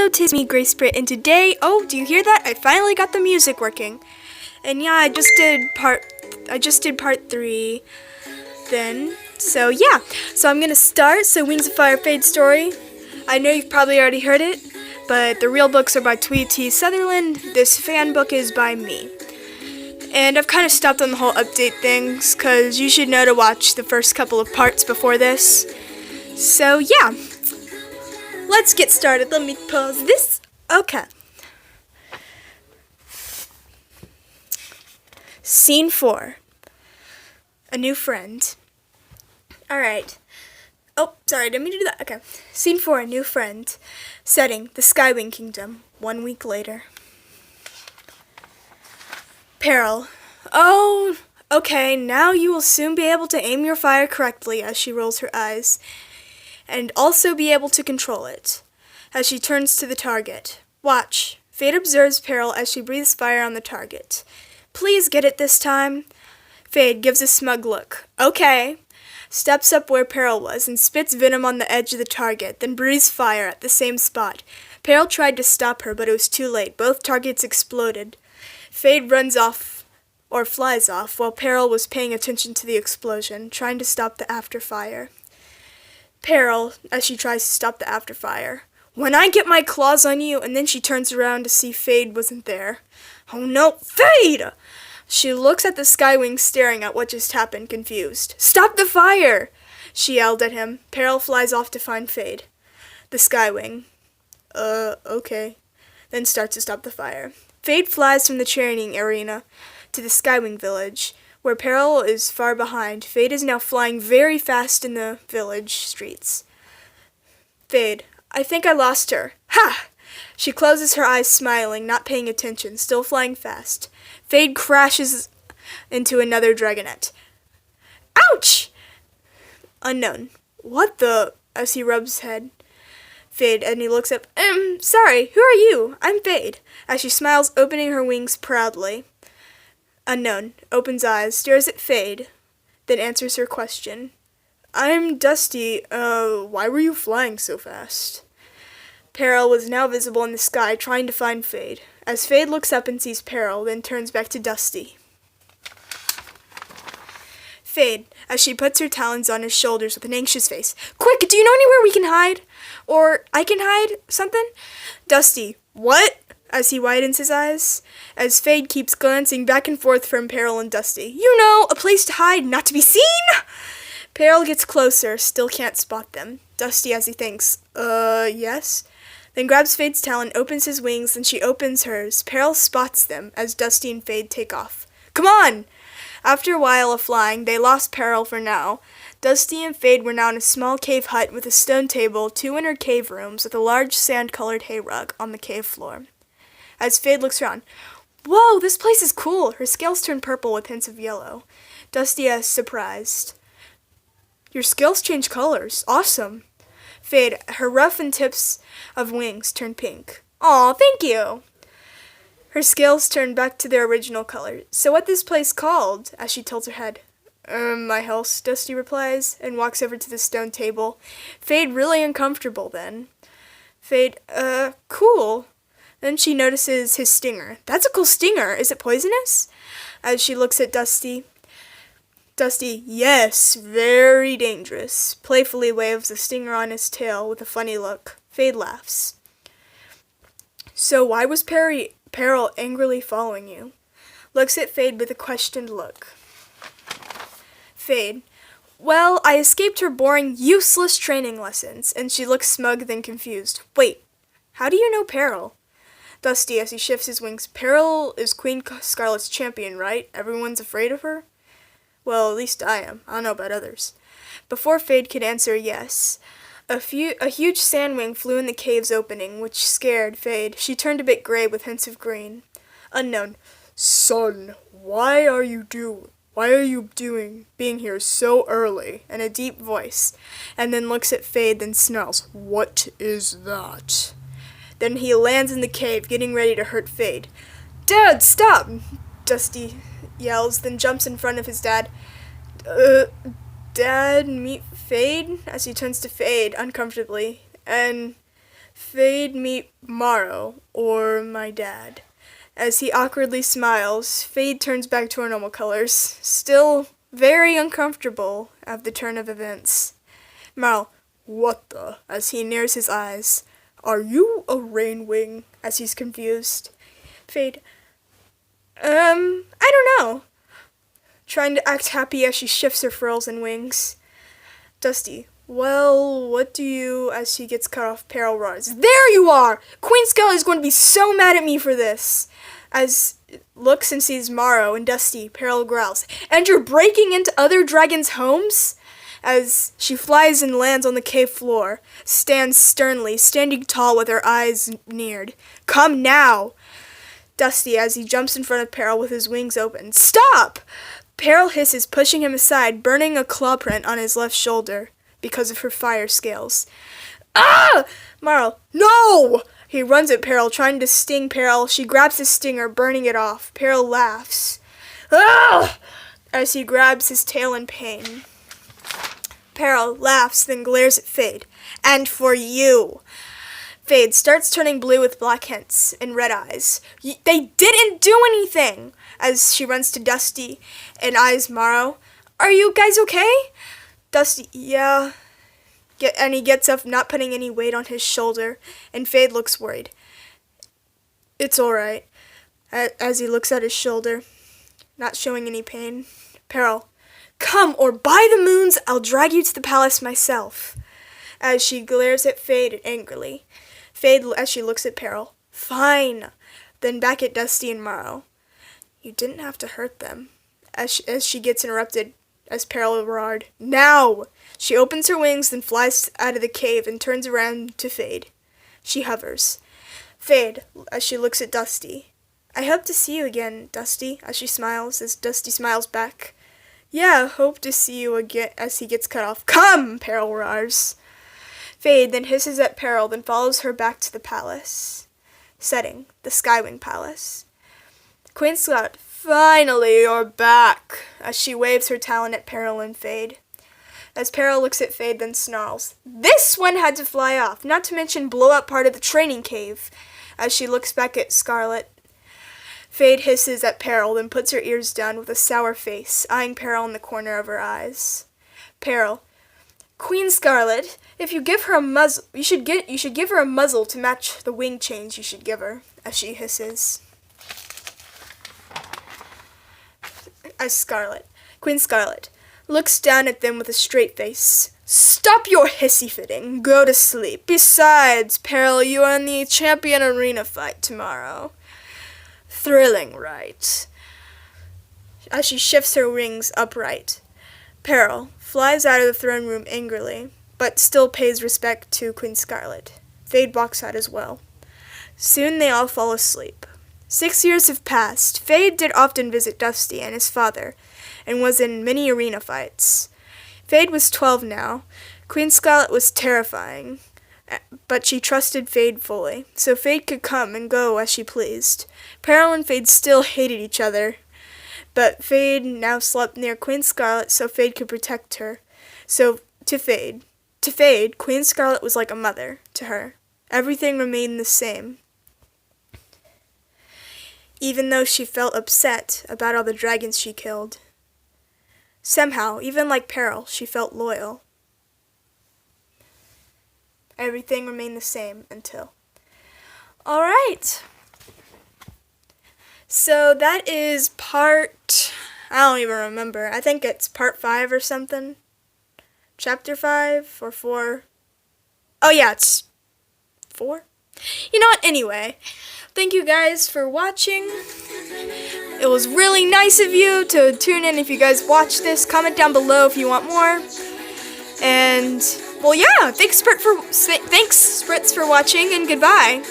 Hello, 'tis me, Grace Britt, and today, oh, do you hear that? I finally got the music working. And yeah, I just did part 3 then. So yeah, so I'm gonna start. So Wings of Fire Fade story. I know you've probably already heard it, but the real books are by T. Sutherland. This fan book is by me. And I've kind of stopped on the whole update things, because you should know to watch the first couple of parts before this. So yeah, let's get started. Let me pause this. Okay. Scene 4. A new friend. Alright. Oh, sorry, didn't mean to do that. Okay. Scene 4, a new friend. Setting, the Skywing Kingdom. 1 week later. Peril. Oh, okay, now you will soon be able to aim your fire correctly as she rolls her eyes, and also be able to control it. As she turns to the target. Watch. Fate observes Peril as she breathes fire on the target. Please get it this time. Fade gives a smug look. Okay. Steps up where Peril was and spits venom on the edge of the target, then breathes fire at the same spot. Peril tried to stop her, but it was too late. Both targets exploded. Fade runs off, or flies off, while Peril was paying attention to the explosion, trying to stop the afterfire. Peril, as she tries to stop the afterfire. When I get my claws on you, and then she turns around to see Fade wasn't there. Oh no, Fade! She looks at the Skywing staring at what just happened, confused. Stop the fire! She yelled at him. Peril flies off to find Fade. The Skywing. Okay. Then starts to stop the fire. Fade flies from the training arena to the Skywing village, where Peril is far behind. Fade is now flying very fast in the village streets. Fade. I think I lost her. Ha! She closes her eyes, smiling, not paying attention, still flying fast. Fade crashes into another dragonette. Ouch! Unknown. What the? As he rubs his head. Fade, and he looks up. Sorry, who are you? I'm Fade. As she smiles, opening her wings proudly. Unknown. Opens eyes, stares at Fade, then answers her question. I'm Dusty. Why were you flying so fast? Peril was now visible in the sky, trying to find Fade. As Fade looks up and sees Peril, then turns back to Dusty. Fade, as she puts her talons on his shoulders with an anxious face. Quick, do you know anywhere we can hide? Or I can hide? Something? Dusty, what? As he widens his eyes. As Fade keeps glancing back and forth from Peril and Dusty. You know, a place to hide, not to be seen! Peril gets closer, still can't spot them. Dusty, as he thinks, yes? Then grabs Fade's talon, opens his wings, and she opens hers. Peril spots them as Dusty and Fade take off. Come on! After a while of flying, they lost Peril for now. Dusty and Fade were now in a small cave hut with a stone table, 2 inner cave rooms, with a large sand-colored hay rug on the cave floor. As Fade looks around, whoa, this place is cool! Her scales turn purple with hints of yellow. Dusty is surprised. Your scales change colors. Awesome. Fade, her ruff and tips of wings turn pink. Aw, thank you! Her scales turn back to their original color. So what this place called? As she tilts her head. My house, Dusty replies, and walks over to the stone table. Fade really uncomfortable then. Fade, cool. Then she notices his stinger. That's a cool stinger. Is it poisonous? As she looks at Dusty. Dusty, yes, very dangerous. Playfully waves the stinger on his tail with a funny look. Fade laughs. So why was Peril angrily following you? Looks at Fade with a questioned look. Fade. Well, I escaped her boring, useless training lessons, and she looks smug then confused. Wait, how do you know Peril? Dusty, as he shifts his wings. Peril is Queen Scarlet's champion, right? Everyone's afraid of her? Well, at least I am. I don't know about others. Before Fade could answer yes, a huge sandwing flew in the cave's opening, which scared Fade. She turned a bit gray with hints of green. Unknown. Son, why are you being here so early? In a deep voice, and then looks at Fade, then snarls, What is that? Then he lands in the cave, getting ready to hurt Fade. Dad, stop! Dusty yells, then jumps in front of his dad. Dad, meet Fade? As he turns to Fade uncomfortably, and Fade meet Morrow, or my dad. As he awkwardly smiles, Fade turns back to her normal colors, still very uncomfortable at the turn of events. Morrow, what the? As he nears his eyes. Are you a rainwing? As he's confused. Fade, I don't know. Trying to act happy as she shifts her frills and wings. Dusty, well, what do you, as she gets cut off, Peril roars. There you are! Queen Scarlet is going to be so mad at me for this. As looks and sees Morrow and Dusty, Peril growls. And you're breaking into other dragons' homes? As she flies and lands on the cave floor, stands sternly, standing tall with her eyes neared. Come now! Dusty, as he jumps in front of Peril with his wings open. Stop! Peril hisses, pushing him aside, burning a claw print on his left shoulder because of her fire scales. Ah! Morrow, no! He runs at Peril, trying to sting Peril. She grabs his stinger, burning it off. Peril laughs. Ah! As he grabs his tail in pain. Peril laughs, then glares at Fade. And for you. Fade starts turning blue with black hints and red eyes. They didn't do anything! As she runs to Dusty and eyes Morrow. Are you guys okay? Dusty, yeah. And he gets up, not putting any weight on his shoulder, and Fade looks worried. It's alright. As he looks at his shoulder, not showing any pain. Peril, come, or by the moons, I'll drag you to the palace myself. As she glares at Fade angrily. Fade, as she looks at Peril. Fine. Then back at Dusty and Morrow. You didn't have to hurt them. As she gets interrupted, as Peril roared. Now! She opens her wings, then flies out of the cave and turns around to Fade. She hovers. Fade, as she looks at Dusty. I hope to see you again, Dusty, as she smiles, as Dusty smiles back. Yeah, hope to see you again, as he gets cut off. Come! Peril roars. Fade then hisses at Peril, then follows her back to the palace. Setting, the Skywing Palace. Queen Scarlet, finally you're back, as she waves her talon at Peril and Fade. As Peril looks at Fade, then snarls. This one had to fly off, not to mention blow up part of the training cave. As she looks back at Scarlet, Fade hisses at Peril, then puts her ears down with a sour face, eyeing Peril in the corner of her eyes. Peril, Queen Scarlet, if you give her a muzzle, you should give her a muzzle to match the wing chains you should give her. As she hisses. As Queen Scarlet looks down at them with a straight face. Stop your hissy fitting. Go to sleep. Besides, Peril, you are in the champion arena fight tomorrow. Thrilling, right? As she shifts her wings upright. Peril flies out of the throne room angrily, but still pays respect to Queen Scarlet. Fade walks out as well. Soon they all fall asleep. 6 years have passed. Fade did often visit Dusty and his father, and was in many arena fights. Fade was 12 now. Queen Scarlet was terrifying, but she trusted Fade fully, so Fade could come and go as she pleased. Peril and Fade still hated each other, but Fade now slept near Queen Scarlet so Fade could protect her. So, to Fade, Queen Scarlet was like a mother to her. Everything remained the same. Even though she felt upset about all the dragons she killed. Somehow, even like Peril, she felt loyal. Everything remained the same until... Alright. So that is part... I don't even remember. I think it's part 5 or something. Chapter 5 or 4. Oh yeah, it's 4. You know what? Anyway, thank you guys for watching. It was really nice of you to tune in if you guys watched this. Comment down below if you want more. And, well, yeah, thanks Spritz for watching, and goodbye.